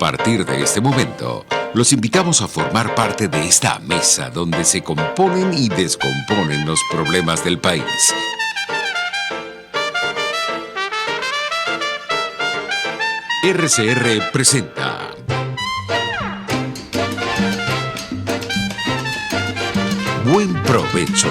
partir de este momento, los invitamos a formar parte de esta mesa donde se componen y descomponen los problemas del país. RCR presenta Buen Provecho.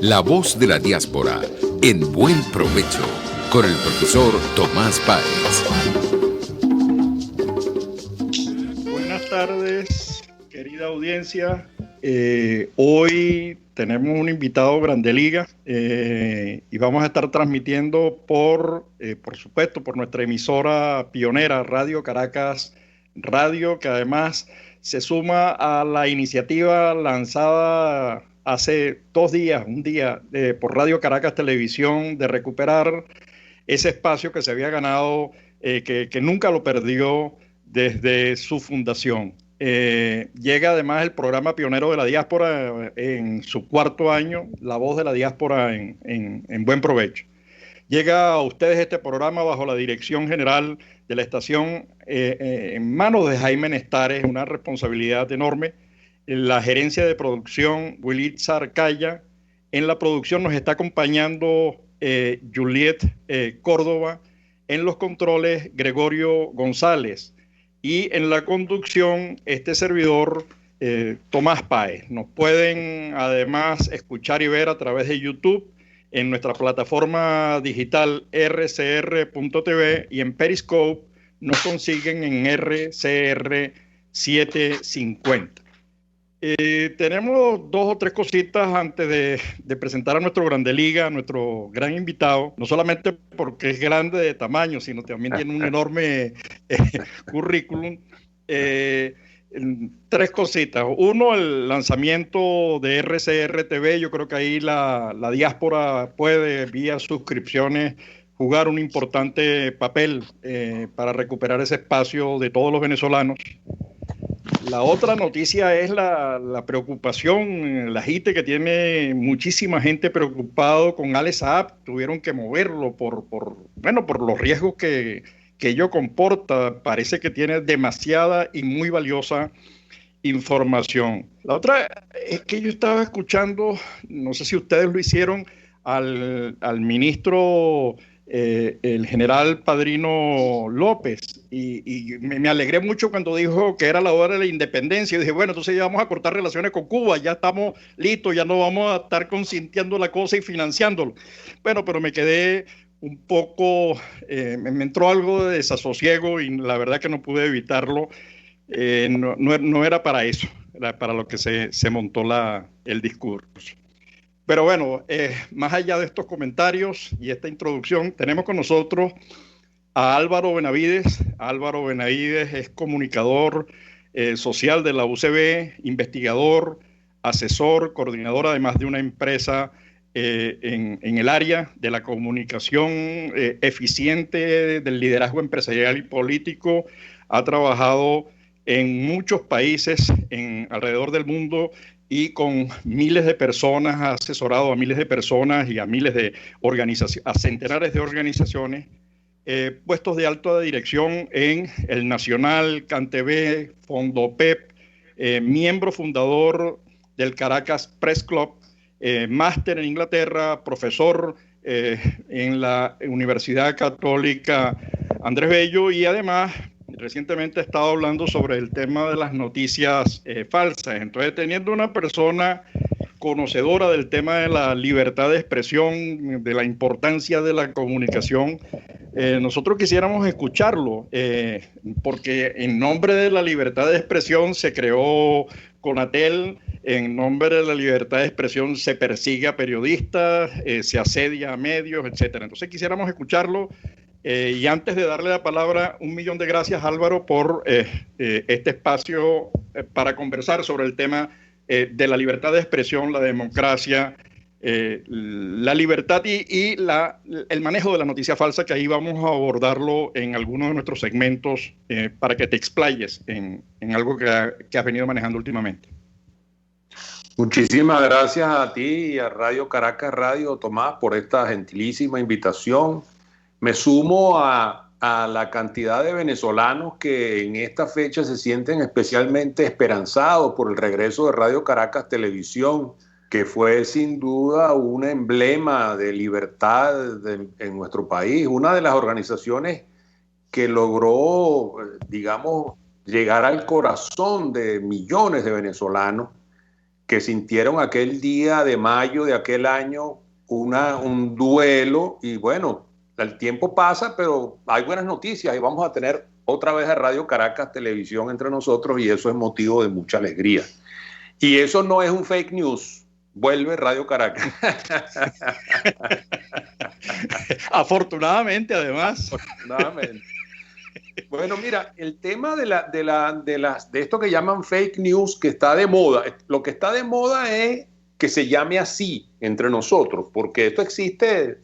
La voz de la diáspora en Buen Provecho con el profesor Tomás Páez. Buenas tardes, querida audiencia. Hoy tenemos un invitado grande liga y vamos a estar transmitiendo por supuesto, por nuestra emisora pionera Radio Caracas Radio, que además se suma a la iniciativa lanzada hace un día, por Radio Caracas Televisión, de recuperar ese espacio que se había ganado, que nunca lo perdió desde su fundación. Llega además el programa pionero de la diáspora en su cuarto año, La Voz de la Diáspora en Buen Provecho. Llega a ustedes este programa bajo la dirección general de la estación, en manos de Jaime Nestares, una responsabilidad enorme. En la gerencia de producción, Wilitza Arcaya. En la producción nos está acompañando Juliet Córdoba. En los controles, Gregorio González. Y en la conducción, este servidor, Tomás Páez. Nos pueden además escuchar y ver a través de YouTube, en nuestra plataforma digital rcr.tv, y en Periscope nos consiguen en RCR 750. Tenemos dos o tres cositas antes de presentar a nuestro grande liga, a nuestro gran invitado, no solamente porque es grande de tamaño, sino también tiene un enorme currículum. Tres cositas. Uno, el lanzamiento de RCR TV. Yo creo que ahí la diáspora puede, vía suscripciones, jugar un importante papel para recuperar ese espacio de todos los venezolanos. La otra noticia es la preocupación, la agite que tiene muchísima gente preocupado con Alex Saab. Tuvieron que moverlo por los riesgos que ello comporta. Parece que tiene demasiada y muy valiosa información. La otra es que yo estaba escuchando, no sé si ustedes lo hicieron, al ministro, el general Padrino López, y me alegré mucho cuando dijo que era la hora de la independencia. Y dije, bueno, entonces ya vamos a cortar relaciones con Cuba, ya estamos listos, ya no vamos a estar consintiendo la cosa y financiándolo. Bueno, pero me quedé un poco, me entró algo de desasosiego y la verdad que no pude evitarlo. No era para eso, era para lo que se montó el discurso. Pero bueno, más allá de estos comentarios y esta introducción, tenemos con nosotros a Álvaro Benavides. Álvaro Benavides es comunicador social de la UCB, investigador, asesor, coordinador además de una empresa en el área de la comunicación eficiente, del liderazgo empresarial y político. Ha trabajado en muchos países alrededor del mundo y con miles de personas, ha asesorado a miles de personas y a miles de organizaciones, a centenares de organizaciones, puestos de alta dirección en el Nacional, CanTV, Fondo PEP, miembro fundador del Caracas Press Club, máster en Inglaterra, profesor en la Universidad Católica Andrés Bello, y además recientemente he estado hablando sobre el tema de las noticias falsas. Entonces, teniendo una persona conocedora del tema de la libertad de expresión, de la importancia de la comunicación, nosotros quisiéramos escucharlo, porque en nombre de la libertad de expresión se creó Conatel, en nombre de la libertad de expresión se persigue a periodistas, se asedia a medios, etcétera. Entonces quisiéramos escucharlo. Y antes de darle la palabra, 1.000.000 de gracias, Álvaro, por este espacio para conversar sobre el tema de la libertad de expresión, la democracia, la libertad y el manejo de la noticia falsa, que ahí vamos a abordarlo en algunos de nuestros segmentos para que te explayes en algo que has venido manejando últimamente. Muchísimas gracias a ti y a Radio Caracas Radio, Tomás, por esta gentilísima invitación. Me sumo a la cantidad de venezolanos que en esta fecha se sienten especialmente esperanzados por el regreso de Radio Caracas Televisión, que fue sin duda un emblema de libertad en nuestro país, una de las organizaciones que logró, digamos, llegar al corazón de millones de venezolanos que sintieron aquel día de mayo de aquel año un duelo. Y bueno, el tiempo pasa, pero hay buenas noticias y vamos a tener otra vez a Radio Caracas Televisión entre nosotros, y eso es motivo de mucha alegría. Y eso no es un fake news. Vuelve Radio Caracas. Afortunadamente, además. Afortunadamente. Bueno, mira, el tema de esto que llaman fake news, que está de moda, lo que está de moda es que se llame así entre nosotros, porque esto existe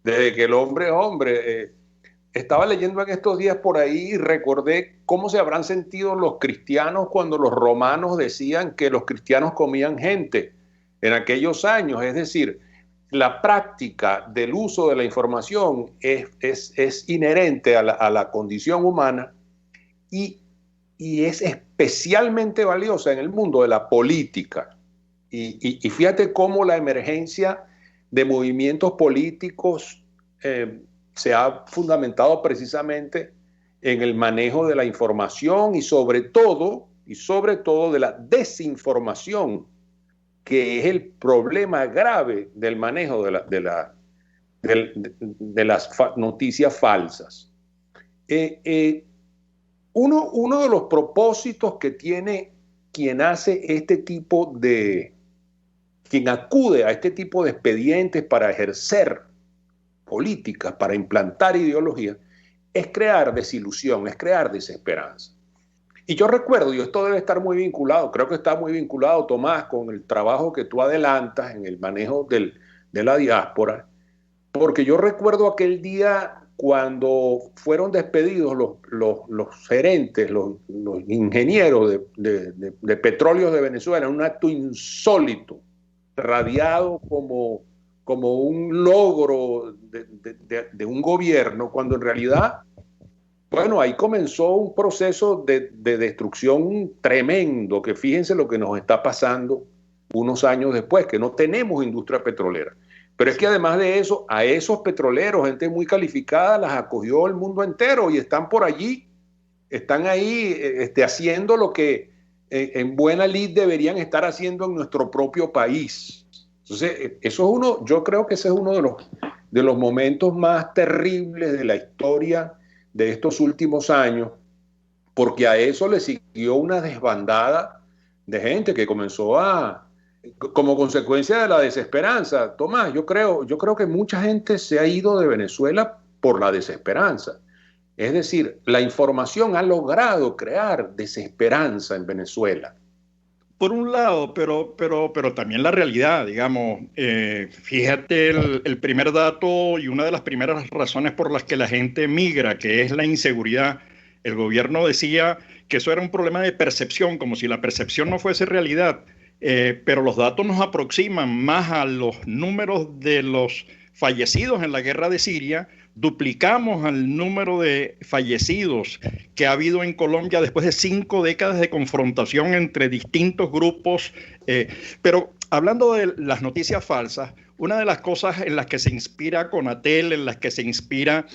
desde que el hombre es hombre. Estaba leyendo en estos días por ahí y recordé cómo se habrán sentido los cristianos cuando los romanos decían que los cristianos comían gente en aquellos años. Es decir, la práctica del uso de la información es inherente a la condición humana y es especialmente valiosa en el mundo de la política. Y fíjate cómo la emergencia de movimientos políticos se ha fundamentado precisamente en el manejo de la información y sobre todo de la desinformación, que es el problema grave del manejo de las noticias falsas. Uno de los propósitos que tiene quien acude a este tipo de expedientes para ejercer políticas, para implantar ideología, es crear desilusión, es crear desesperanza. Y yo recuerdo, y esto debe estar muy vinculado, creo que está muy vinculado, Tomás, con el trabajo que tú adelantas en el manejo de la diáspora, porque yo recuerdo aquel día cuando fueron despedidos los gerentes, los ingenieros de petróleos de Venezuela, en un acto insólito, radiado como un logro de un gobierno, cuando en realidad, bueno, ahí comenzó un proceso de destrucción tremendo, que fíjense lo que nos está pasando unos años después, que no tenemos industria petrolera. Pero es que además de eso, a esos petroleros, gente muy calificada, las acogió el mundo entero y están por allí, están ahí haciendo lo que en buena lid deberían estar haciendo en nuestro propio país. Entonces, yo creo que ese es uno de los momentos más terribles de la historia de estos últimos años, porque a eso le siguió una desbandada de gente que comenzó como consecuencia de la desesperanza. Tomás, yo creo que mucha gente se ha ido de Venezuela por la desesperanza. Es decir, la información ha logrado crear desesperanza en Venezuela. Por un lado, pero también la realidad, digamos, fíjate el primer dato y una de las primeras razones por las que la gente migra, que es la inseguridad. El gobierno decía que eso era un problema de percepción, como si la percepción no fuese realidad, pero los datos nos aproximan más a los números de los fallecidos en la guerra de Siria. Duplicamos al número de fallecidos que ha habido en Colombia después de 5 décadas de confrontación entre distintos grupos. Pero hablando de las noticias falsas, una de las cosas en las que se inspira Conatel, en las que se inspira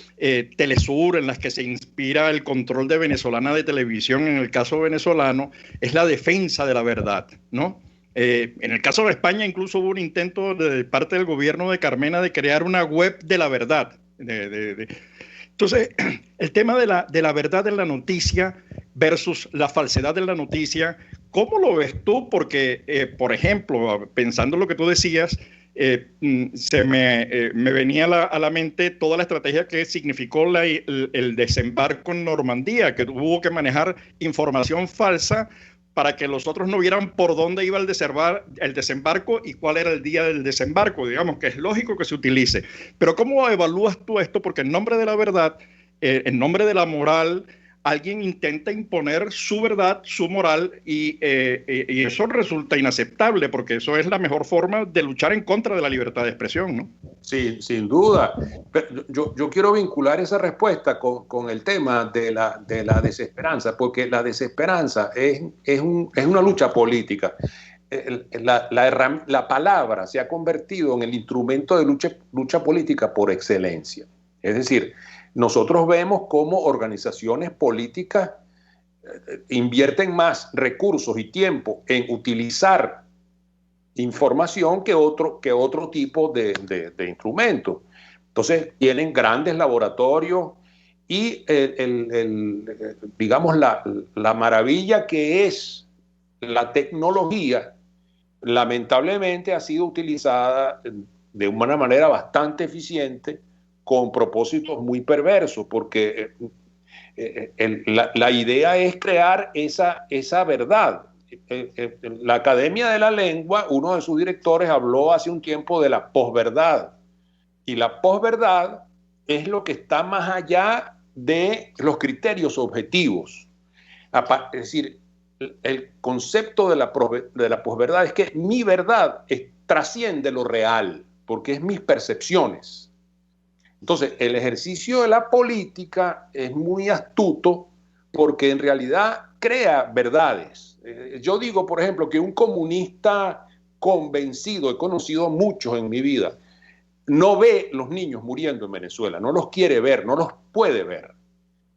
Telesur, en las que se inspira el control de Venezolana de Televisión en el caso venezolano, es la defensa de la verdad, ¿no? En el caso de España incluso hubo un intento de parte del gobierno de Carmena de crear una web de la verdad. Entonces, el tema de la verdad en la noticia versus la falsedad en la noticia, ¿cómo lo ves tú? Porque, por ejemplo, pensando en lo que tú decías, me venía a la mente toda la estrategia que significó el desembarco en Normandía, que hubo que manejar información falsa para que los otros no vieran por dónde iba el desembarco y cuál era el día del desembarco. Digamos que es lógico que se utilice. Pero ¿cómo evalúas tú esto? Porque en nombre de la verdad, en nombre de la moral, alguien intenta imponer su verdad, su moral, y eso resulta inaceptable, porque eso es la mejor forma de luchar en contra de la libertad de expresión, ¿no? Sí, sin duda. Pero yo quiero vincular esa respuesta con el tema de la desesperanza, porque la desesperanza es una lucha política. La palabra se ha convertido en el instrumento de lucha política por excelencia. Es decir, nosotros vemos cómo organizaciones políticas invierten más recursos y tiempo en utilizar información que otro tipo de instrumentos. Entonces, tienen grandes laboratorios y digamos, la maravilla que es la tecnología, lamentablemente ha sido utilizada de una manera bastante eficiente con propósitos muy perversos, porque la idea es crear esa verdad. La Academia de la Lengua, uno de sus directores habló hace un tiempo de la posverdad, y la posverdad es lo que está más allá de los criterios objetivos. Es decir, el concepto de la posverdad es que mi verdad trasciende lo real, porque es mis percepciones. Entonces, el ejercicio de la política es muy astuto porque en realidad crea verdades. Yo digo, por ejemplo, que un comunista convencido, he conocido muchos en mi vida, no ve los niños muriendo en Venezuela, no los quiere ver, no los puede ver.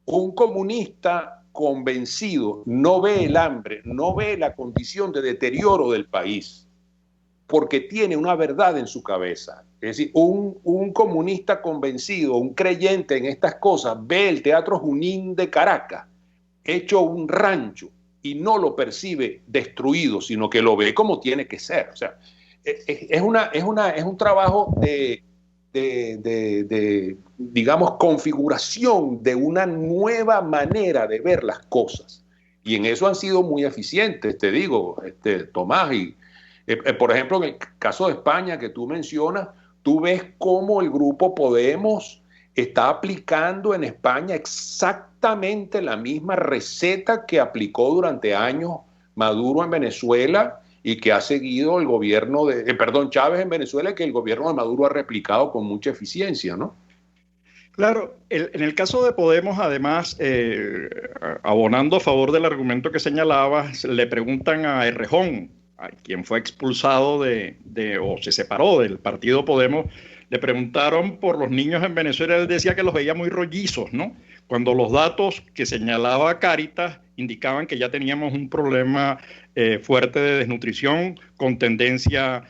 Un comunista convencido no ve el hambre, no ve la condición de deterioro del país, porque tiene una verdad en su cabeza. Es decir, un comunista convencido, un creyente en estas cosas, ve el Teatro Junín de Caracas hecho un rancho y no lo percibe destruido, sino que lo ve como tiene que ser. O sea, es un trabajo de digamos, configuración de una nueva manera de ver las cosas. Y en eso han sido muy eficientes, te digo, Tomás. Y, por ejemplo, en el caso de España que tú mencionas, tú ves cómo el grupo Podemos está aplicando en España exactamente la misma receta que aplicó durante años Maduro en Venezuela y que ha seguido el gobierno Chávez en Venezuela, y que el gobierno de Maduro ha replicado con mucha eficiencia, ¿no? Claro, en el caso de Podemos, además, abonando a favor del argumento que señalabas, le preguntan a Errejón, a quien fue expulsado o se separó del partido Podemos, le preguntaron por los niños en Venezuela. Él decía que los veía muy rollizos, ¿no? Cuando los datos que señalaba Cáritas indicaban que ya teníamos un problema fuerte de desnutrición con tendencia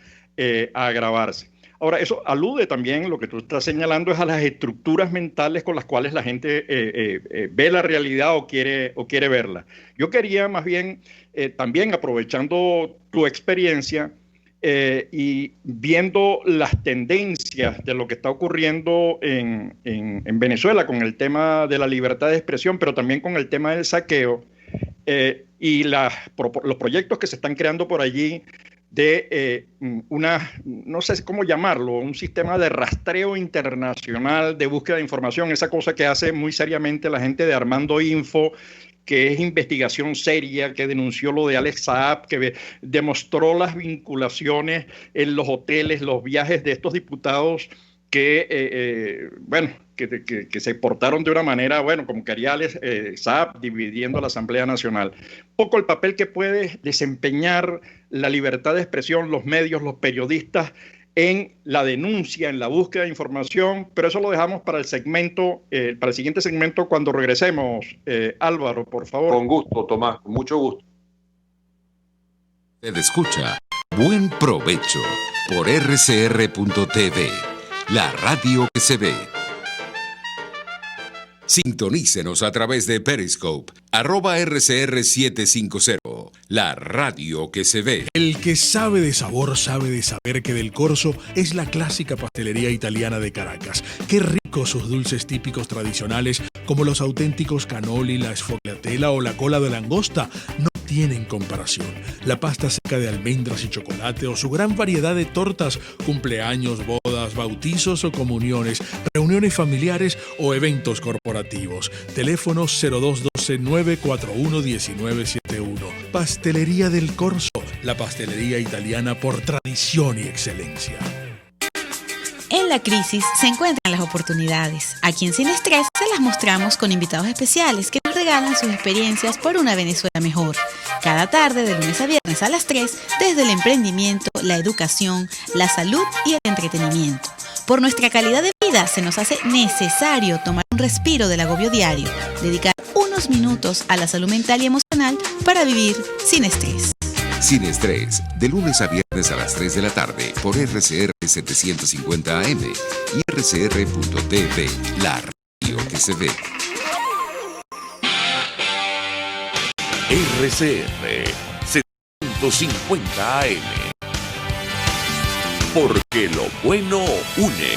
a agravarse. Ahora, eso alude también, lo que tú estás señalando, es a las estructuras mentales con las cuales la gente ve la realidad o quiere verla. Yo quería más bien, también aprovechando tu experiencia y viendo las tendencias de lo que está ocurriendo en Venezuela con el tema de la libertad de expresión, pero también con el tema del saqueo y los proyectos que se están creando por allí de no sé cómo llamarlo, un sistema de rastreo internacional de búsqueda de información, esa cosa que hace muy seriamente la gente de Armando Info, que es investigación seria, que denunció lo de Alex Saab, que demostró las vinculaciones en los hoteles, los viajes de estos diputados que se portaron de una manera, como quería Alex Saab, dividiendo la Asamblea Nacional. Poco el papel que puede desempeñar la libertad de expresión, los medios, los periodistas, en la denuncia, en la búsqueda de información, pero eso lo dejamos para el siguiente segmento cuando regresemos. Álvaro, por favor. Con gusto, Tomás, con mucho gusto. Usted escucha Buen Provecho por rcr.tv, la radio que se ve. Sintonícenos a través de Periscope, @RCR750, la radio que se ve. El que sabe de sabor sabe de saber que Del Corso es la clásica pastelería italiana de Caracas. Qué ricos sus dulces típicos tradicionales, como los auténticos cannoli, la sfogliatella o la cola de langosta, no tienen comparación. La pasta seca de almendras y chocolate o su gran variedad de tortas, cumpleaños, bodas, bautizos o comuniones, reuniones familiares o eventos corporativos. Teléfono 0212 312-941-1971. Pastelería del Corso, la pastelería italiana por tradición y excelencia. En la crisis se encuentran las oportunidades. Aquí en Sin Estrés se las mostramos con invitados especiales que nos regalan sus experiencias por una Venezuela mejor. Cada tarde, de lunes a viernes a las 3, desde el emprendimiento, la educación, la salud y el entretenimiento. Por nuestra calidad de vida se nos hace necesario tomar un respiro del agobio diario, dedicar unos minutos a la salud mental y emocional para vivir sin estrés. Sin Estrés, de lunes a viernes a las 3 de la tarde por RCR 750 AM y RCR.tv, la radio que se ve. RCR 750 AM. Porque lo bueno une.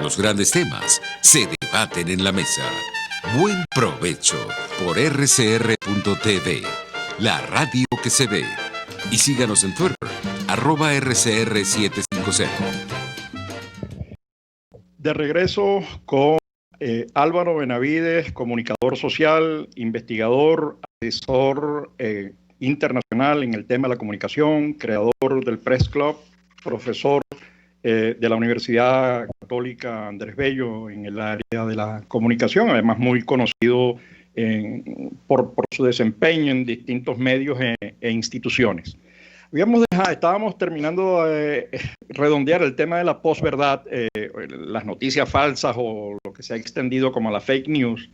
Los grandes temas se debaten en la mesa. Buen provecho por RCR.tv, la radio que se ve. Y síganos en Twitter, @RCR750. De regreso con Álvaro Benavides, comunicador social, investigador, asesor internacional en el tema de la comunicación, creador del Press Club, profesor de la Universidad Católica Andrés Bello en el área de la comunicación, además muy conocido por su desempeño en distintos medios e instituciones. Estábamos terminando de redondear el tema de la posverdad, las noticias falsas o lo que se ha extendido como la fake news.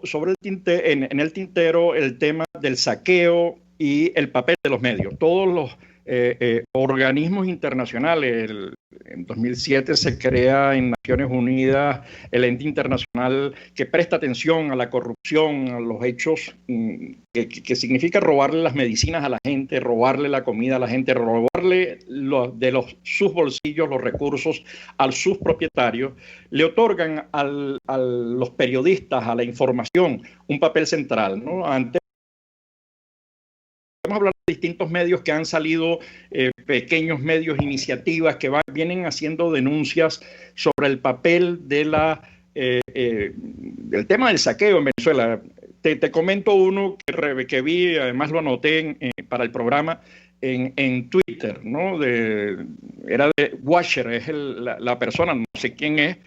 Sobre en el tintero el tema del saqueo y el papel de los medios. Todos los organismos internacionales. En 2007 se crea en Naciones Unidas el ente internacional que presta atención a la corrupción, a los hechos que significa robarle las medicinas a la gente, robarle la comida a la gente, robarle sus bolsillos los recursos a sus propietarios. Le otorgan a los periodistas, a la información, un papel central, ¿no? Vamos a hablar de distintos medios que han salido, pequeños medios, iniciativas que vienen haciendo denuncias sobre el papel del tema del saqueo en Venezuela. Te comento uno que vi, además lo anoté para el programa en Twitter, ¿no? Era de Washer, es la persona, no sé quién es,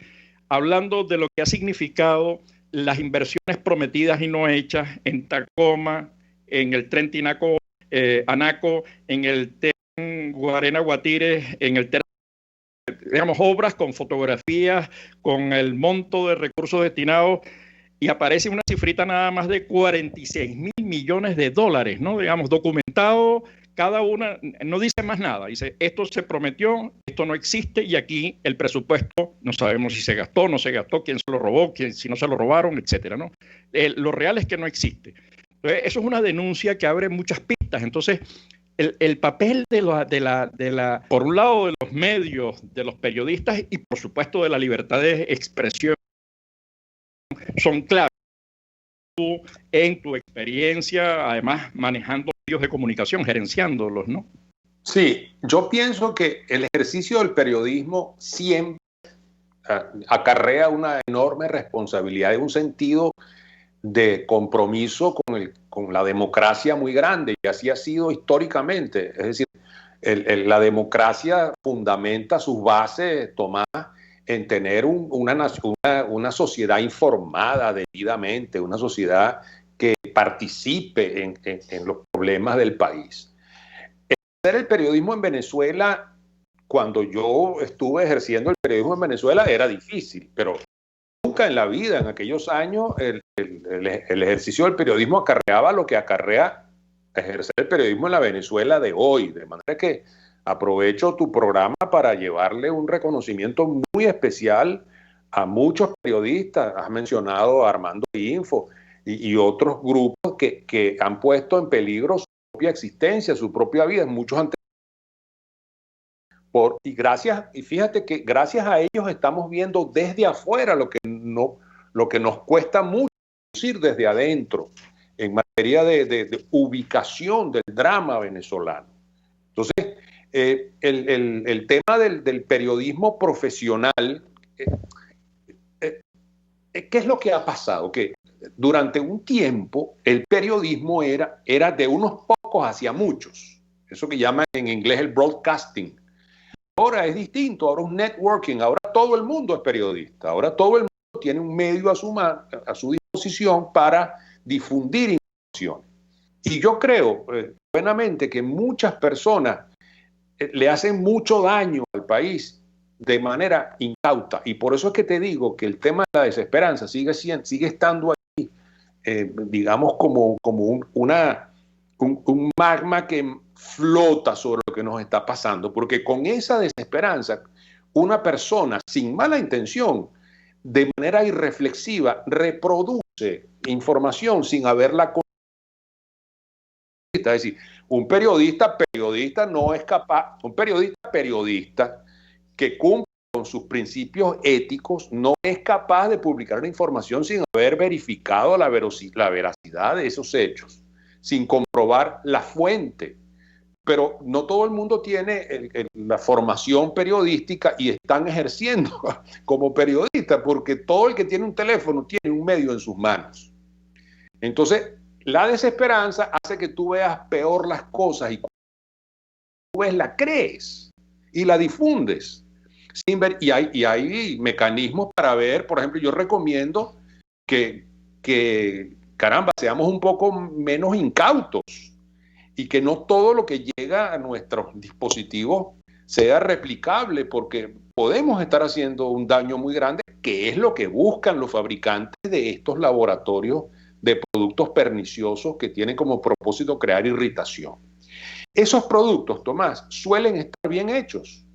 hablando de lo que ha significado las inversiones prometidas y no hechas en Tacoma, en el tren Tinaco, Anaco, en el tren Guarena-Guatires, en el tren, digamos, obras con fotografías, con el monto de recursos destinados, y aparece una cifrita nada más de 46.000 millones de dólares, ¿no? Digamos, documentado, cada una, no dice más nada, dice, esto se prometió, esto no existe, y aquí el presupuesto, no sabemos si se gastó, no se gastó, quién se lo robó, si no se lo robaron, etcétera, ¿no? Lo real es que no existe. Entonces, eso es una denuncia que abre muchas pistas. Entonces, el papel por un lado, de los medios, de los periodistas y, por supuesto, de la libertad de expresión son claves. Tú, en tu experiencia, además, manejando medios de comunicación, gerenciándolos, ¿no? Sí, yo pienso que el ejercicio del periodismo siempre acarrea una enorme responsabilidad, un sentido de compromiso con la democracia muy grande, y así ha sido históricamente. Es decir, la democracia fundamenta sus bases tomadas en tener una sociedad informada debidamente, una sociedad que participe en los problemas del país. Hacer el periodismo en Venezuela, cuando yo estuve ejerciendo el periodismo en Venezuela, era difícil, pero nunca en la vida, en aquellos años, el ejercicio del periodismo acarreaba lo que acarrea ejercer el periodismo en la Venezuela de hoy. De manera que aprovecho tu programa para llevarle un reconocimiento muy especial a muchos periodistas. Has mencionado a Armando Info y otros grupos que han puesto en peligro su propia existencia, su propia vida. Muchos han y fíjate que gracias a ellos estamos viendo desde afuera lo que nos cuesta mucho decir desde adentro en materia de ubicación del drama venezolano. Entonces, el tema del periodismo profesional, ¿qué es lo que ha pasado? Que durante un tiempo el periodismo era de unos pocos hacia muchos. Eso que llaman en inglés el broadcasting. Ahora es distinto, ahora es networking, ahora todo el mundo es periodista, ahora todo el mundo tiene un medio a su disposición para difundir información. Y yo creo buenamente que muchas personas le hacen mucho daño al país de manera incauta. Y por eso es que te digo que el tema de la desesperanza sigue estando ahí, digamos, como un magma que flota sobre lo que nos está pasando. Porque con esa desesperanza, una persona sin mala intención, de manera irreflexiva, reproduce información sin haberla. Es decir, un periodista no es capaz, un periodista que cumple con sus principios éticos no es capaz de publicar la información sin haber verificado la veracidad de esos hechos, sin comprobar la fuente. Pero no todo el mundo tiene la formación periodística y están ejerciendo como periodistas, porque todo el que tiene un teléfono tiene un medio en sus manos. Entonces, la desesperanza hace que tú veas peor las cosas y cuando tú ves la crees y la difundes. Sin ver, y hay mecanismos para ver, por ejemplo, yo recomiendo que caramba, seamos un poco menos incautos y que no todo lo que llega a nuestros dispositivos sea replicable, porque podemos estar haciendo un daño muy grande, que es lo que buscan los fabricantes de estos laboratorios de productos perniciosos que tienen como propósito crear irritación. Esos productos, Tomás, suelen estar bien hechos.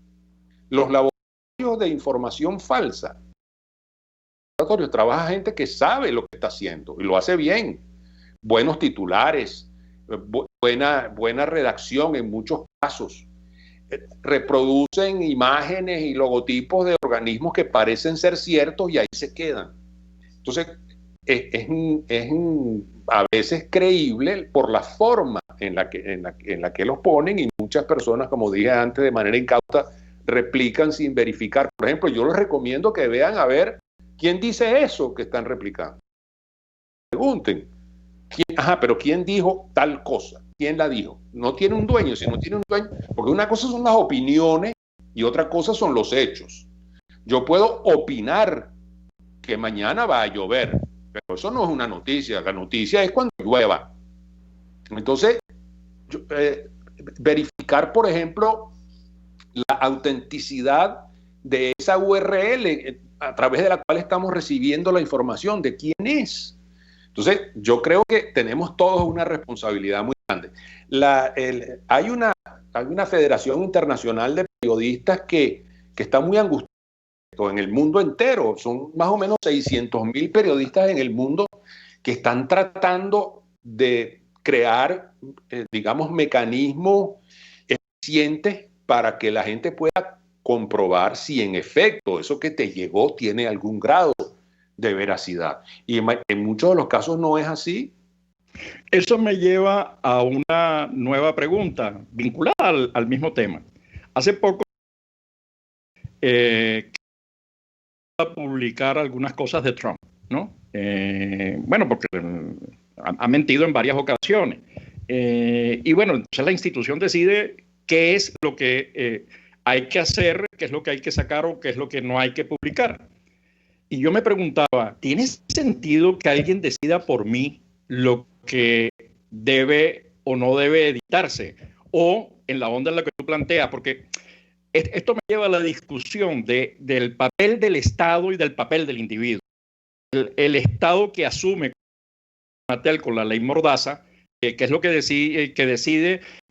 Los laboratorios de información falsa, los laboratorios trabaja gente que sabe lo que está haciendo y lo hace bien. Buenos titulares, buena redacción en muchos casos. Reproducen imágenes y logotipos de organismos que parecen ser ciertos y ahí se quedan. Entonces, es a veces creíble por la forma en la que los ponen, y muchas personas, como dije antes, de manera incauta, replican sin verificar. Por ejemplo, yo les recomiendo que vean a ver quién dice eso que están replicando. Pregunten, pero ¿quién dijo tal cosa? ¿Quién la dijo? No tiene un dueño, si no tiene un dueño, porque una cosa son las opiniones y otra cosa son los hechos. Yo puedo opinar que mañana va a llover, pero eso no es una noticia. La noticia es cuando llueva. Entonces, verificar, por ejemplo, la autenticidad de esa URL a través de la cual estamos recibiendo la información, de quién es. Entonces, yo creo que tenemos todos una responsabilidad muy grande. Hay una Federación Internacional de Periodistas que está muy angustiada en el mundo entero. Son más o menos 600.000 periodistas en el mundo que están tratando de crear, digamos, mecanismos eficientes para que la gente pueda comprobar si en efecto eso que te llegó tiene algún grado de veracidad. Y en muchos de los casos no es así. Eso me lleva a una nueva pregunta vinculada al mismo tema. Hace poco a publicar algunas cosas de Trump, ¿no? Bueno, porque ha mentido en varias ocasiones. Y bueno, entonces la institución decide qué es lo que hay que hacer, qué es lo que hay que sacar o qué es lo que no hay que publicar. Y yo me preguntaba, ¿tiene sentido que alguien decida por mí lo que debe o no debe editarse? O en la onda en la que tú planteas, porque esto me lleva a la discusión del papel del Estado y del papel del individuo. El Estado que asume con la ley Mordaza, que es lo que decide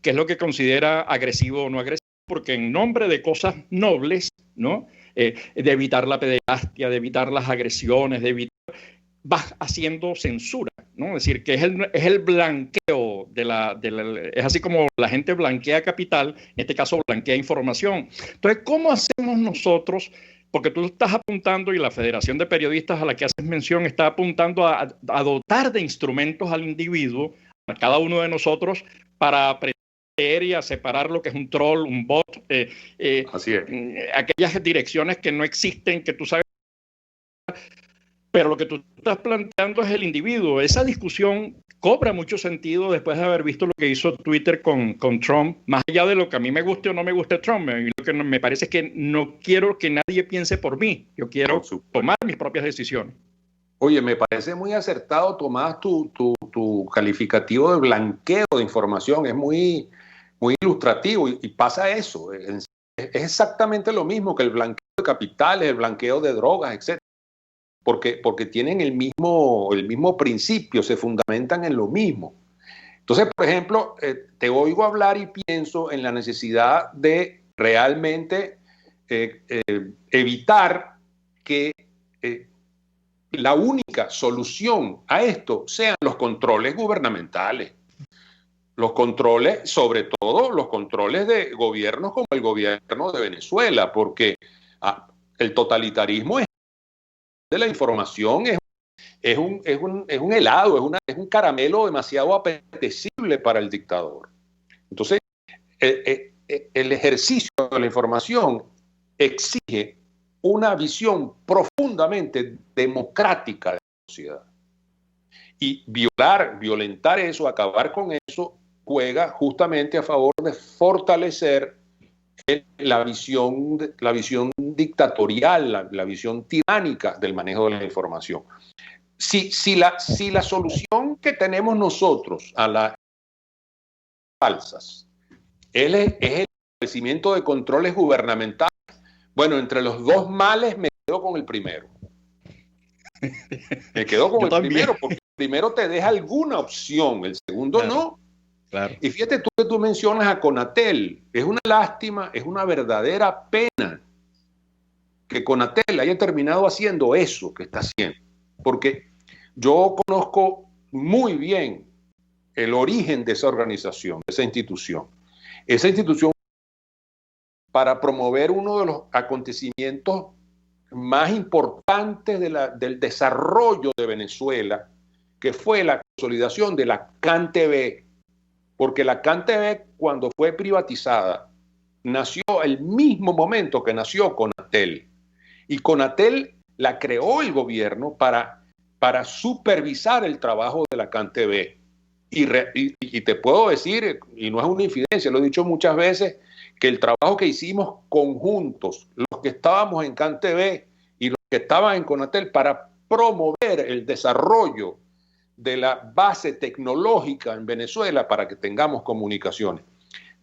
qué es lo que considera agresivo o no agresivo, porque en nombre de cosas nobles, ¿no? De evitar la pederastia, de evitar las agresiones, vas haciendo censura, ¿no? Es decir, que es el blanqueo es así como la gente blanquea capital, en este caso blanquea información. Entonces, ¿cómo hacemos nosotros? Porque tú estás apuntando, y la Federación de Periodistas a la que haces mención está apuntando a dotar de instrumentos al individuo, a cada uno de nosotros, para aprender leer y a separar lo que es un troll, un bot, Así es. aquellas direcciones que no existen, que tú sabes. Pero lo que tú estás planteando es el individuo. Esa discusión cobra mucho sentido después de haber visto lo que hizo Twitter con Trump, más allá de lo que a mí me guste o no me guste Trump. Lo que me parece es que no quiero que nadie piense por mí. Yo quiero tomar mis propias decisiones. Oye, me parece muy acertado, Tomás, tu calificativo de blanqueo de información. Es muy, muy ilustrativo y pasa eso. Es exactamente lo mismo que el blanqueo de capitales, el blanqueo de drogas, etc. Porque tienen el mismo principio, se fundamentan en lo mismo. Entonces, por ejemplo, te oigo hablar y pienso en la necesidad de realmente evitar que la única solución a esto sean los controles gubernamentales. Los controles, sobre todo los controles de gobiernos como el gobierno de Venezuela, porque el totalitarismo de la información es un helado, es un caramelo demasiado apetecible para el dictador. Entonces, el ejercicio de la información exige una visión profundamente democrática de la sociedad. Y violentar eso, acabar con eso, juega justamente a favor de fortalecer la visión dictatorial, la visión tiránica del manejo de la información. Si la solución que tenemos nosotros a las falsas es el establecimiento de controles gubernamentales, bueno, entre los dos males me quedo con el primero. Me quedo con el primero, porque el primero te deja alguna opción, el segundo no. Claro. Y fíjate tú que tú mencionas a Conatel. Es una lástima, es una verdadera pena que Conatel haya terminado haciendo eso que está haciendo. Porque yo conozco muy bien el origen de esa organización, de esa institución. Esa institución, para promover uno de los acontecimientos más importantes del desarrollo de Venezuela, que fue la consolidación de la CanTV. Porque la CanTV, cuando fue privatizada, nació el mismo momento que nació Conatel. Y Conatel la creó el gobierno para supervisar el trabajo de la CanTV. Y te puedo decir, y no es una infidencia, lo he dicho muchas veces, que el trabajo que hicimos conjuntos, los que estábamos en CanTV y los que estaban en Conatel, para promover el desarrollo de la base tecnológica en Venezuela para que tengamos comunicaciones.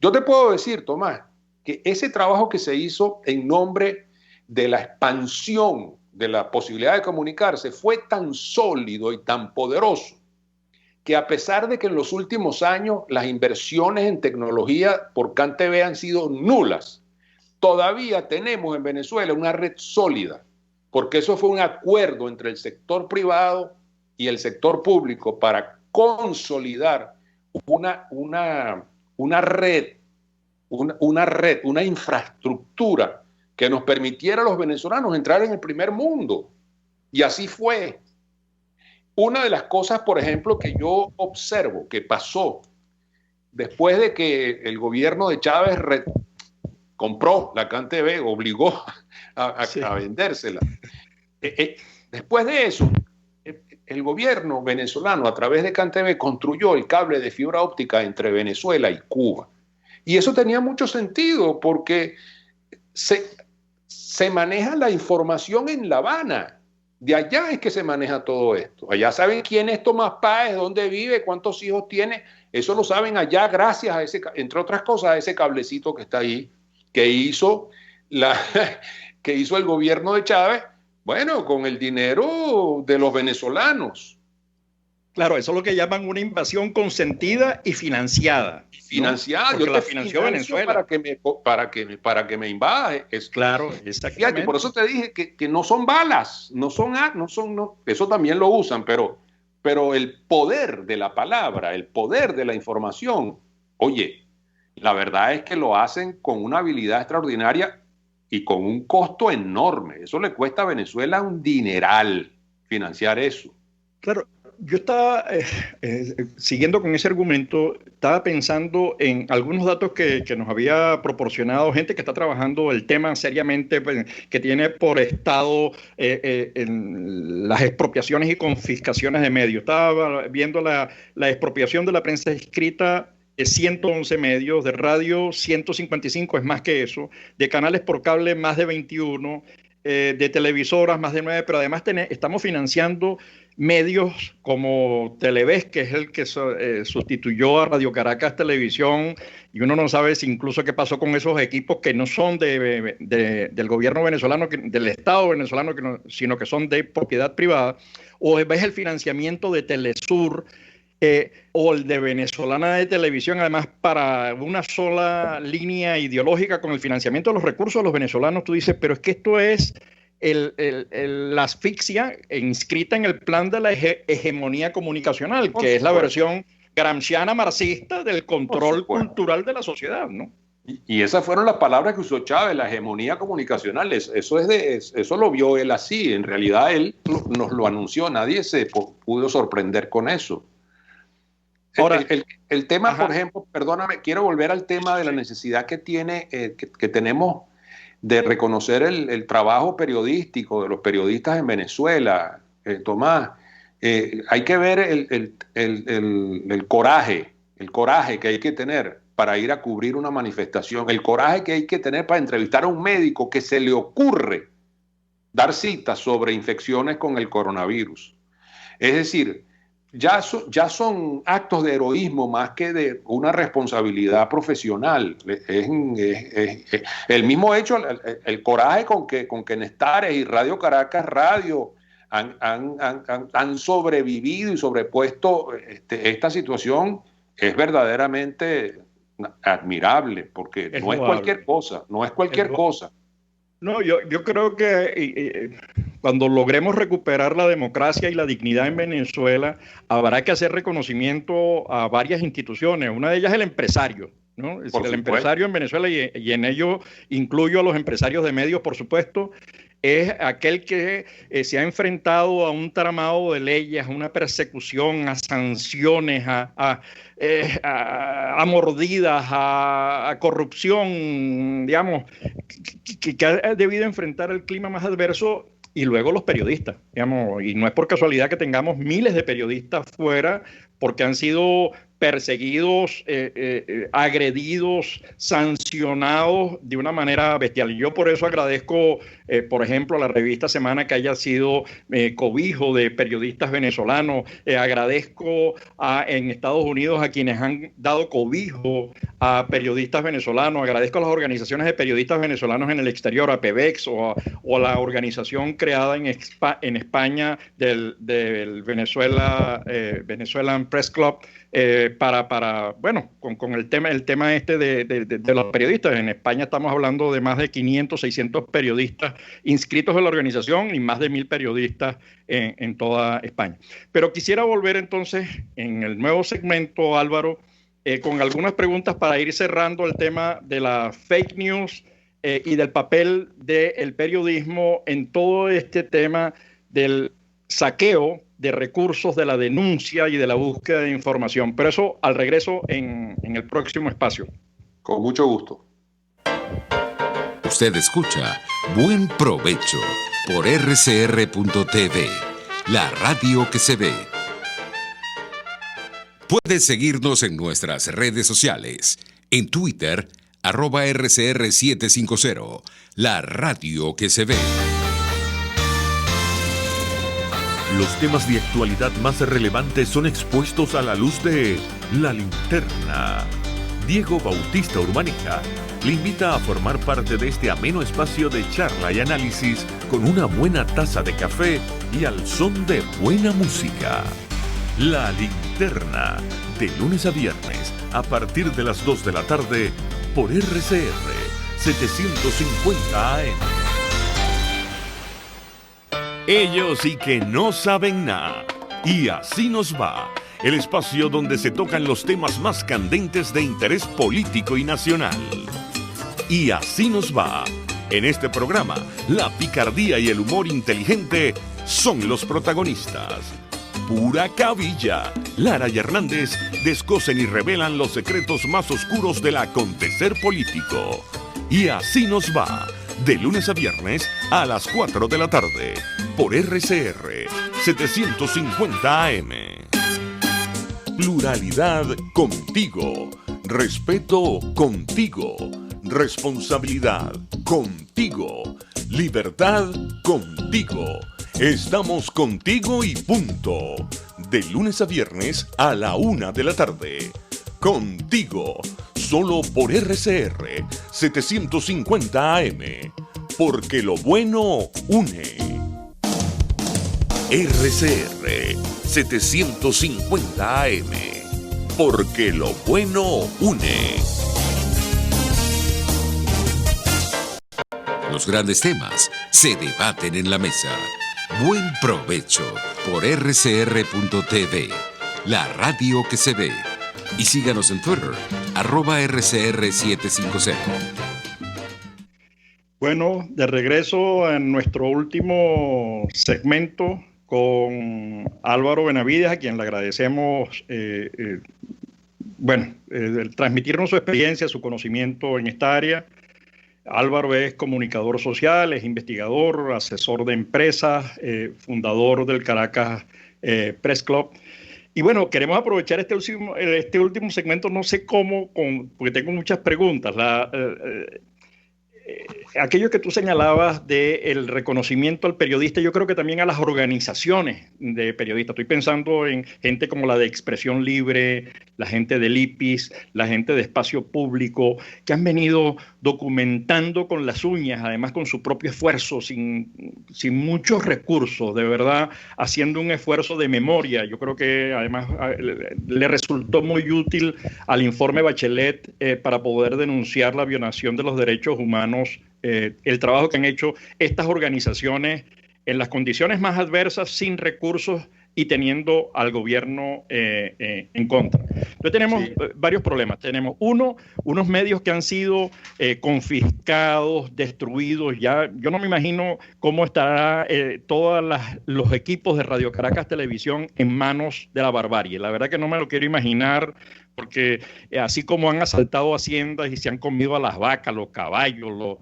Yo te puedo decir, Tomás, que ese trabajo que se hizo en nombre de la expansión de la posibilidad de comunicarse fue tan sólido y tan poderoso que, a pesar de que en los últimos años las inversiones en tecnología por CanTV han sido nulas, todavía tenemos en Venezuela una red sólida, porque eso fue un acuerdo entre el sector privado y el sector público para consolidar una red, una infraestructura que nos permitiera a los venezolanos entrar en el primer mundo. Y así fue. Una de las cosas, por ejemplo, que yo observo que pasó después de que el gobierno de Chávez compró la CanTV, obligó a vendérsela. Después de eso, el gobierno venezolano, a través de CanTV, construyó el cable de fibra óptica entre Venezuela y Cuba. Y eso tenía mucho sentido porque se maneja la información en La Habana. De allá es que se maneja todo esto. Allá saben quién es Tomás Páez, dónde vive, cuántos hijos tiene. Eso lo saben allá gracias a ese, entre otras cosas, a ese cablecito que está ahí, que hizo el gobierno de Chávez. Bueno, con el dinero de los venezolanos. Claro, eso es lo que llaman una invasión consentida y financiada. Financiada, ¿no? Yo te la financió Venezuela. Para que me invade. Claro, exactamente. Fíjate, por eso te dije que no son balas, no, eso también lo usan, pero el poder de la palabra, el poder de la información, oye, la verdad es que lo hacen con una habilidad extraordinaria y con un costo enorme. Eso le cuesta a Venezuela un dineral financiar eso. Claro, Yo estaba, siguiendo con ese argumento, estaba pensando en algunos datos que nos había proporcionado gente que está trabajando el tema seriamente, pues, que tiene por estado en las expropiaciones y confiscaciones de medios. Estaba viendo la expropiación de la prensa escrita, 111 medios, de radio 155, es más que eso, de canales por cable más de 21, de televisoras más de 9, pero además estamos financiando medios como Televés, que es el que sustituyó a Radio Caracas Televisión, y uno no sabe si incluso qué pasó con esos equipos que no son del gobierno venezolano, del Estado venezolano, sino que son de propiedad privada, o ves el financiamiento de Telesur, o el de Venezolana de Televisión, además para una sola línea ideológica con el financiamiento de los recursos de los venezolanos. Tú dices, pero es que esto es la asfixia inscrita en el plan de la hegemonía comunicacional, que es la versión gramsciana marxista del control cultural de la sociedad, ¿no? Y esas fueron las palabras que usó Chávez, la hegemonía comunicacional. Eso lo vio él así. En realidad él nos lo anunció. Nadie se pudo sorprender con eso. Ahora, el tema, ajá, por ejemplo, perdóname, quiero volver al tema de la necesidad que tenemos de reconocer el trabajo periodístico de los periodistas en Venezuela. Tomás, hay que ver el coraje que hay que tener para ir a cubrir una manifestación, el coraje que hay que tener para entrevistar a un médico que se le ocurre dar citas sobre infecciones con el coronavirus. Es decir, ya son actos de heroísmo más que de una responsabilidad profesional. Es el mismo hecho, el coraje con que Nestares y Radio Caracas Radio han sobrevivido y sobrepuesto esta situación es verdaderamente admirable, porque no es cualquier cosa, no es cualquier cosa. No, yo creo que cuando logremos recuperar la democracia y la dignidad en Venezuela, habrá que hacer reconocimiento a varias instituciones. Una de ellas es el empresario, ¿no? Es decir, el empresario en Venezuela, y en ello incluyo a los empresarios de medios, por supuesto, es aquel que se ha enfrentado a un tramado de leyes, a una persecución, a sanciones, a mordidas, a corrupción, digamos, que ha debido enfrentar el clima más adverso, y luego los periodistas, digamos, y no es por casualidad que tengamos miles de periodistas fuera, porque han sido perseguidos, agredidos, sancionados de una manera bestial. Y yo por eso agradezco, por ejemplo, a la revista Semana que haya sido cobijo de periodistas venezolanos. Agradezco en Estados Unidos a quienes han dado cobijo a periodistas venezolanos. Agradezco a las organizaciones de periodistas venezolanos en el exterior, a PEVEX o a la organización creada en España del Venezuelan Press Club, bueno, con el tema este de los periodistas. En España estamos hablando de más de 500, 600 periodistas inscritos en la organización y más de 1,000 periodistas en toda España. Pero quisiera volver entonces en el nuevo segmento, Álvaro, con algunas preguntas para ir cerrando el tema de la fake news y del papel del periodismo en todo este tema del saqueo de recursos, de la denuncia y de la búsqueda de información. Pero eso al regreso en el próximo espacio. Con mucho gusto. Usted escucha Buen Provecho por rcr.tv, la radio que se ve. Puede seguirnos en nuestras redes sociales. En Twitter, @RCR750, la radio que se ve. Los temas de actualidad más relevantes son expuestos a la luz de La Linterna. Diego Bautista Urbanija le invita a formar parte de este ameno espacio de charla y análisis con una buena taza de café y al son de buena música. La Linterna, de lunes a viernes, a partir de las 2 de la tarde, por RCR 750 AM. Ellos sí que no saben nada. Y así nos va. El espacio donde se tocan los temas más candentes de interés político y nacional. Y así nos va. En este programa, la picardía y el humor inteligente son los protagonistas. pura cabilla. Lara y Hernández descosen y revelan los secretos más oscuros del acontecer político. Y así nos va, de lunes a viernes a las 4 de la tarde, por RCR 750 AM. Pluralidad contigo, respeto contigo, responsabilidad contigo, libertad contigo. Estamos contigo y punto. De lunes a viernes a la 1 de la tarde. Contigo, solo por RCR 750 AM. Porque lo bueno une. RCR 750 AM. Porque lo bueno une. Los grandes temas se debaten en la mesa. Buen provecho por rcr.tv, la radio que se ve. Y síganos en Twitter, @RCR750. Bueno, de regreso en nuestro último segmento con Álvaro Benavides, a quien le agradecemos transmitirnos su experiencia, su conocimiento en esta área. Álvaro es comunicador social, es investigador, asesor de empresas, fundador del Caracas Press Club. Y bueno, queremos aprovechar este último segmento, no sé cómo, porque tengo muchas preguntas. Aquello que tú señalabas del reconocimiento al periodista, yo creo que también a las organizaciones de periodistas. Estoy pensando en gente como la de Expresión Libre, la gente del IPIS, la gente de Espacio Público, que han venido documentando con las uñas, además con su propio esfuerzo, sin muchos recursos, de verdad, haciendo un esfuerzo de memoria. Yo creo que además le resultó muy útil al informe Bachelet para poder denunciar la violación de los derechos humanos, el trabajo que han hecho estas organizaciones en las condiciones más adversas, sin recursos y teniendo al gobierno en contra. Entonces tenemos varios problemas. Tenemos unos medios que han sido confiscados, destruidos. Ya yo no me imagino cómo estará todos los equipos de Radio Caracas Televisión en manos de la barbarie. La verdad que no me lo quiero imaginar, porque así como han asaltado haciendas y se han comido a las vacas, los caballos,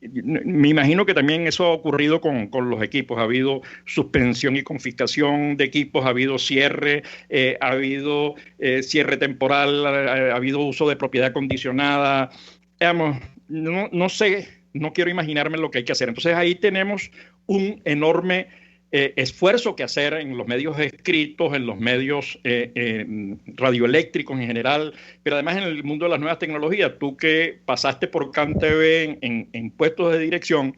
me imagino que también eso ha ocurrido con los equipos. Ha habido suspensión y confiscación de equipos, ha habido cierre, ha habido cierre temporal, ha habido uso de propiedad condicionada. No sé, no quiero imaginarme lo que hay que hacer. Entonces ahí tenemos un enorme esfuerzo que hacer en los medios escritos, en los medios radioeléctricos en general, pero además en el mundo de las nuevas tecnologías. Tú que pasaste por CanTV en puestos de dirección,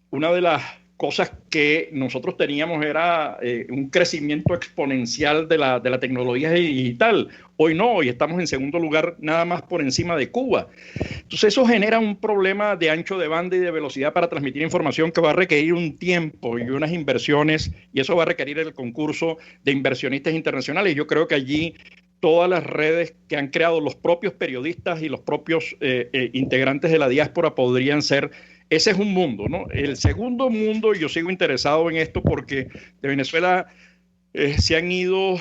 una de las cosas que nosotros teníamos era un crecimiento exponencial de la tecnología digital. Hoy no, hoy estamos en segundo lugar nada más por encima de Cuba. Entonces eso genera un problema de ancho de banda y de velocidad para transmitir información que va a requerir un tiempo y unas inversiones, y eso va a requerir el concurso de inversionistas internacionales. Yo creo que allí todas las redes que han creado los propios periodistas y los propios integrantes de la diáspora podrían ser. Ese es un mundo, ¿no? El segundo mundo, y yo sigo interesado en esto porque de Venezuela se han ido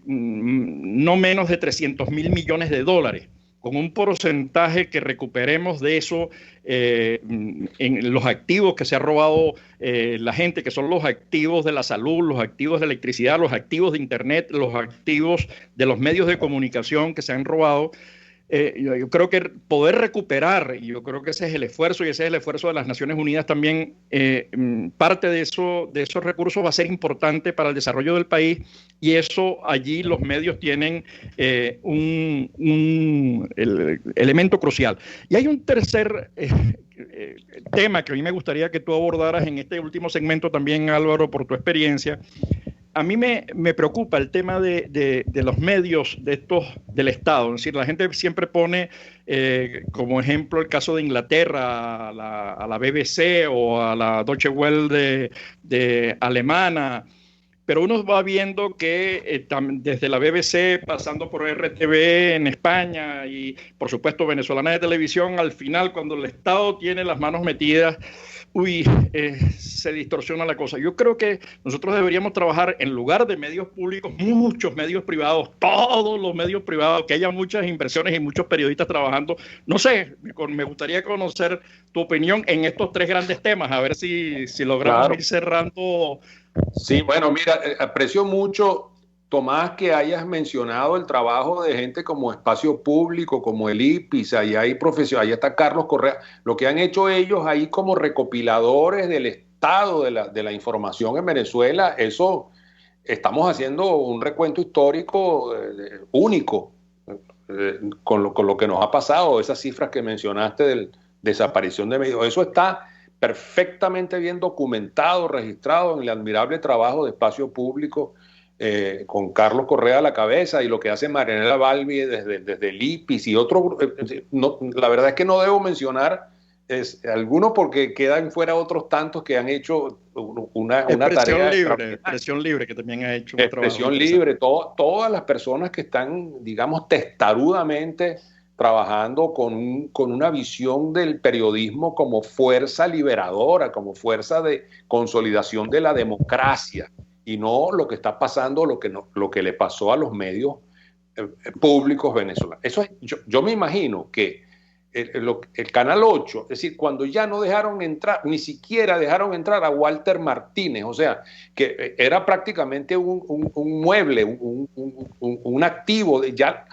no menos de 300.000 millones de dólares, con un porcentaje que recuperemos de eso en los activos que se ha robado la gente, que son los activos de la salud, los activos de electricidad, los activos de internet, los activos de los medios de comunicación que se han robado. Yo creo que poder recuperar, y yo creo que ese es el esfuerzo, y ese es el esfuerzo de las Naciones Unidas también, parte de esos recursos va a ser importante para el desarrollo del país, y eso allí los medios tienen un elemento crucial. Y hay un tercer tema que a mí me gustaría que tú abordaras en este último segmento también, Álvaro, por tu experiencia. A mí me preocupa el tema de los medios del Estado. Es decir, la gente siempre pone como ejemplo el caso de Inglaterra, a la BBC o a la Deutsche Welle de alemana, pero uno va viendo que desde la BBC, pasando por RTV en España y por supuesto Venezolana de Televisión, al final cuando el Estado tiene las manos metidas, se distorsiona la cosa. Yo creo que nosotros deberíamos trabajar en lugar de medios públicos, muchos medios privados, todos los medios privados, que haya muchas inversiones y muchos periodistas trabajando. No sé, me gustaría conocer tu opinión en estos tres grandes temas, a ver si logramos ir cerrando. Sí, bueno, mira, aprecio mucho, Tomás, que hayas mencionado el trabajo de gente como Espacio Público, como el IPIS, ahí hay profesionales, ahí está Carlos Correa, lo que han hecho ellos ahí como recopiladores del estado de la información en Venezuela. Eso, estamos haciendo un recuento histórico único con lo que nos ha pasado, esas cifras que mencionaste de desaparición de medios. Eso está perfectamente bien documentado, registrado en el admirable trabajo de Espacio Público, con Carlos Correa a la cabeza, y lo que hace Marianela Balbi desde el IPIS y otro. La verdad es que no debo mencionar algunos porque quedan fuera otros tantos que han hecho una tarea. Expresión Libre, que también ha hecho un trabajo. Expresión Libre, todas las personas que están, digamos, testarudamente trabajando con una visión del periodismo como fuerza liberadora, como fuerza de consolidación de la democracia, y no lo que está pasando, lo que le pasó a los medios públicos venezolanos. Eso yo me imagino que el Canal 8, es decir, cuando ya no dejaron entrar, ni siquiera dejaron entrar a Walter Martínez, o sea, que era prácticamente un mueble, un activo, ya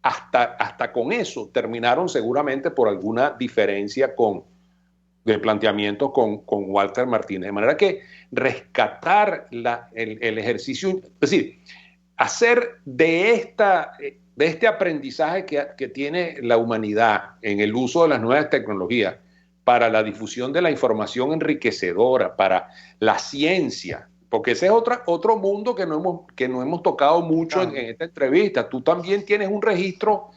hasta con eso terminaron seguramente por alguna diferencia de planteamiento con Walter Martínez. De manera que rescatar el ejercicio, es decir, hacer de este aprendizaje que tiene la humanidad en el uso de las nuevas tecnologías para la difusión de la información enriquecedora, para la ciencia, porque ese es otro mundo que no hemos tocado mucho en esta entrevista. Tú también tienes un registro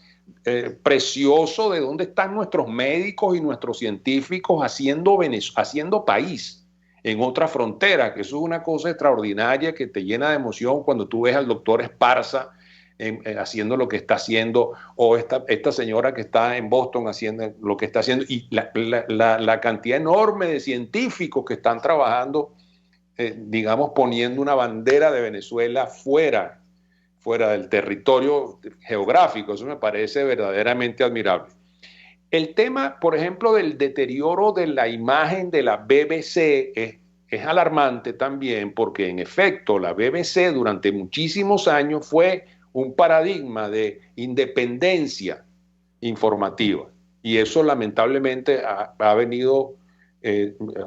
precioso de dónde están nuestros médicos y nuestros científicos haciendo país en otra frontera, que eso es una cosa extraordinaria que te llena de emoción cuando tú ves al doctor Esparza haciendo lo que está haciendo, o esta señora que está en Boston haciendo lo que está haciendo, y la cantidad enorme de científicos que están trabajando, digamos, poniendo una bandera de Venezuela fuera del territorio geográfico. Eso me parece verdaderamente admirable. El tema, por ejemplo, del deterioro de la imagen de la BBC es alarmante también, porque en efecto la BBC durante muchísimos años fue un paradigma de independencia informativa, y eso lamentablemente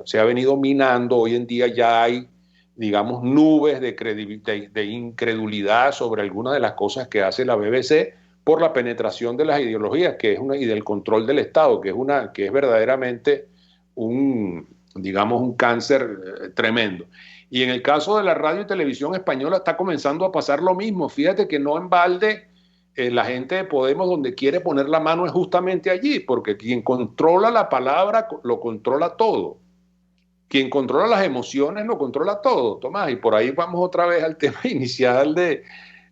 se ha venido minando. Hoy en día ya hay, digamos, nubes de incredulidad sobre algunas de las cosas que hace la BBC por la penetración de las ideologías y del control del Estado, que es verdaderamente un cáncer tremendo. Y en el caso de la radio y televisión española está comenzando a pasar lo mismo. Fíjate que no en balde la gente de Podemos, donde quiere poner la mano, es justamente allí, porque quien controla la palabra lo controla todo. Quien controla las emociones lo controla todo, Tomás. Y por ahí vamos otra vez al tema inicial de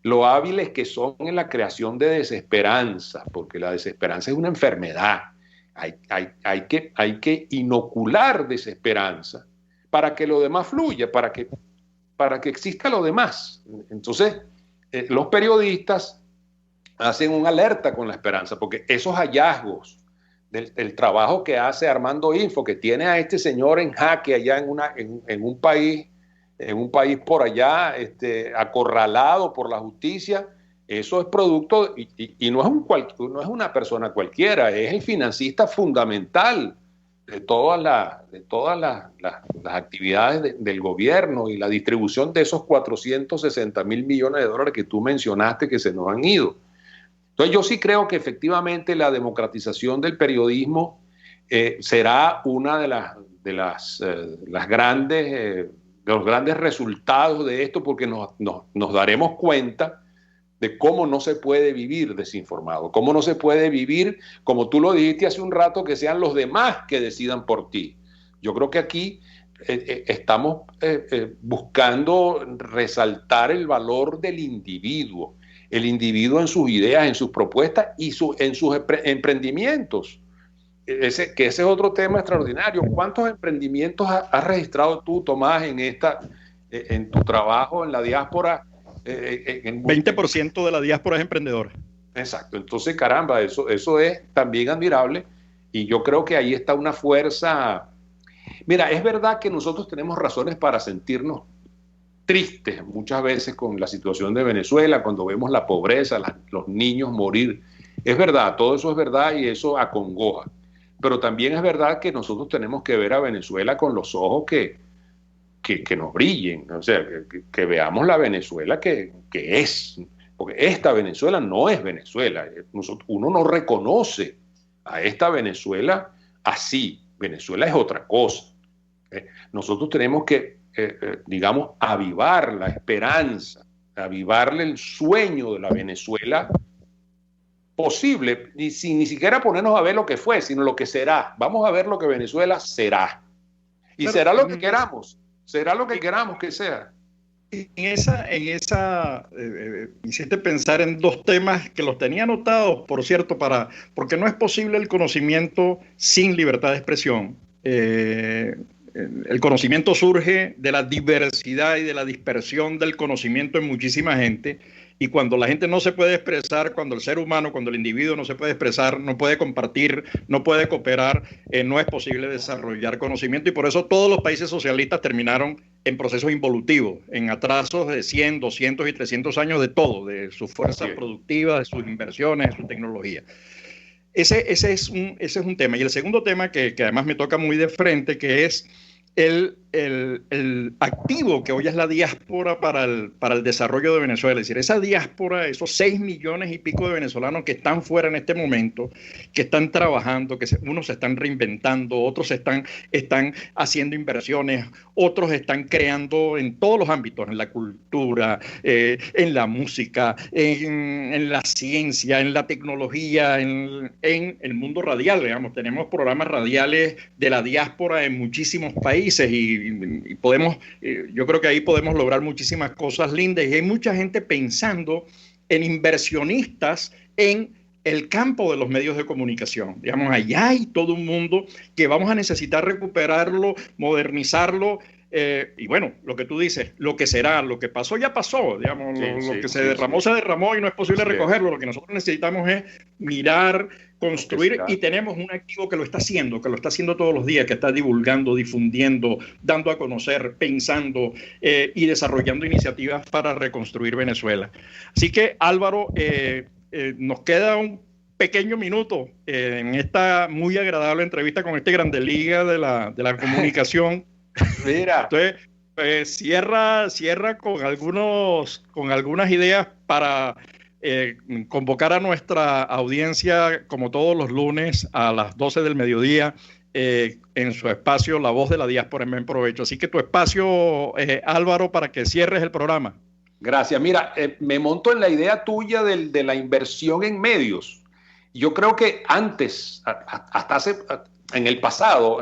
lo hábiles que son en la creación de desesperanza, porque la desesperanza es una enfermedad. Hay que inocular desesperanza para que lo demás fluya, para que exista lo demás. Entonces, los periodistas hacen una alerta con la esperanza, porque esos hallazgos del trabajo que hace Armando Info, que tiene a este señor en jaque allá en un país por allá, acorralado por la justicia, eso es producto, y no es una persona cualquiera, es el financista fundamental de todas las actividades del gobierno y la distribución de esos 460.000 millones de dólares que tú mencionaste que se nos han ido. Entonces yo sí creo que efectivamente la democratización del periodismo será una de los grandes resultados de esto, porque nos daremos cuenta de cómo no se puede vivir desinformado, cómo no se puede vivir, como tú lo dijiste hace un rato, que sean los demás que decidan por ti. Yo creo que aquí estamos buscando resaltar el valor del individuo, el individuo en sus ideas, en sus propuestas y en sus emprendimientos. ese es otro tema extraordinario. ¿Cuántos emprendimientos has registrado tú, Tomás, en tu trabajo en la diáspora? 20% de la diáspora es emprendedora. Exacto. Entonces, caramba, eso es también admirable, y yo creo que ahí está una fuerza. Mira, es verdad que nosotros tenemos razones para sentirnos tristes muchas veces con la situación de Venezuela, cuando vemos la pobreza, los niños morir. Es verdad, todo eso es verdad y eso acongoja. Pero también es verdad que nosotros tenemos que ver a Venezuela con los ojos que nos brillen, o sea, que veamos la Venezuela que es, porque esta Venezuela no es Venezuela. Uno no reconoce a esta Venezuela así. Venezuela es otra cosa. Nosotros tenemos que, digamos, avivar la esperanza, avivarle el sueño de la Venezuela posible, ni siquiera ponernos a ver lo que fue, sino lo que será. Vamos a ver lo que Venezuela será. Y pero, será lo que queramos. Será lo que queramos que sea. En esa hiciste pensar en dos temas que los tenía anotados, por cierto, porque no es posible el conocimiento sin libertad de expresión. El conocimiento surge de la diversidad y de la dispersión del conocimiento en muchísima gente, y cuando la gente no se puede expresar, cuando el ser humano, cuando el individuo no se puede expresar, no puede compartir, no puede cooperar, no es posible desarrollar conocimiento, y por eso todos los países socialistas terminaron en procesos involutivos, en atrasos de 100, 200 y 300 años de todo, de sus fuerzas productivas, de sus inversiones, de su tecnología. Ese es un tema. Y el segundo tema que además me toca muy de frente, que es el activo que hoy es la diáspora para el desarrollo de Venezuela. Es decir, esa diáspora, esos 6 millones y pico de venezolanos que están fuera en este momento, que están trabajando, unos se están reinventando, otros están haciendo inversiones, otros están creando en todos los ámbitos, en la cultura, en la música, en la ciencia, en la tecnología, en el mundo radial. Digamos, tenemos programas radiales de la diáspora en muchísimos países, y podemos, yo creo que ahí podemos lograr muchísimas cosas lindas, y hay mucha gente pensando en inversionistas en el campo de los medios de comunicación. Digamos, allá hay todo un mundo que vamos a necesitar recuperarlo, modernizarlo, y bueno, lo que tú dices, lo que será, lo que pasó ya pasó, digamos, lo que se derramó se derramó y no es posible recogerlo. Lo que nosotros necesitamos es mirar, construir, y tenemos un activo que lo está haciendo todos los días, que está divulgando, difundiendo, dando a conocer, pensando y desarrollando iniciativas para reconstruir Venezuela. Así que, Álvaro, nos queda un pequeño minuto en esta muy agradable entrevista con este Grande Liga de la comunicación. Mira. Entonces, cierra con algunas ideas para convocar a nuestra audiencia, como todos los lunes a las 12 del mediodía, en su espacio La Voz de la Diáspora en Buen Provecho. Así que tu espacio, Álvaro, para que cierres el programa. Gracias. Mira, me monto en la idea tuya de la inversión en medios. Yo creo que antes, en el pasado,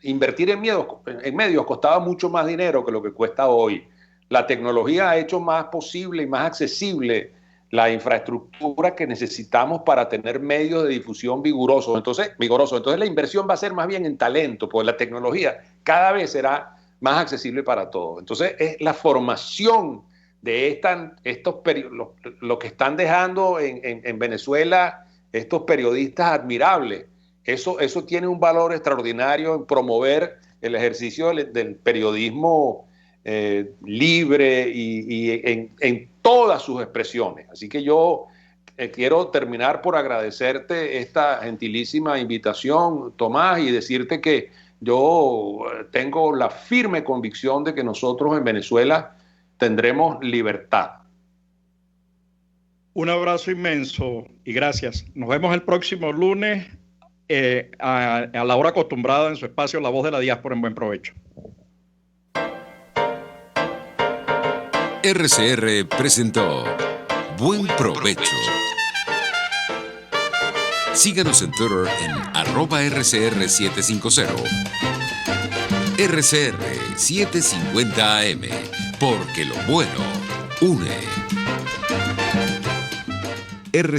invertir en medios costaba mucho más dinero que lo que cuesta hoy. La tecnología ha hecho más posible y más accesible la infraestructura que necesitamos para tener medios de difusión vigorosos. Entonces la inversión va a ser más bien en talento, porque la tecnología cada vez será más accesible para todos. Entonces es la formación de lo que están dejando en Venezuela estos periodistas admirables. Eso tiene un valor extraordinario en promover el ejercicio del periodismo libre y en todas sus expresiones. Así que yo quiero terminar por agradecerte esta gentilísima invitación, Tomás, y decirte que yo tengo la firme convicción de que nosotros en Venezuela tendremos libertad. Un abrazo inmenso y gracias. Nos vemos el próximo lunes a la hora acostumbrada en su espacio La Voz de la Diáspora en Buen Provecho. RCR presentó Buen Provecho. Síganos en Twitter en @RCR750. RCR 750 AM, porque lo bueno une.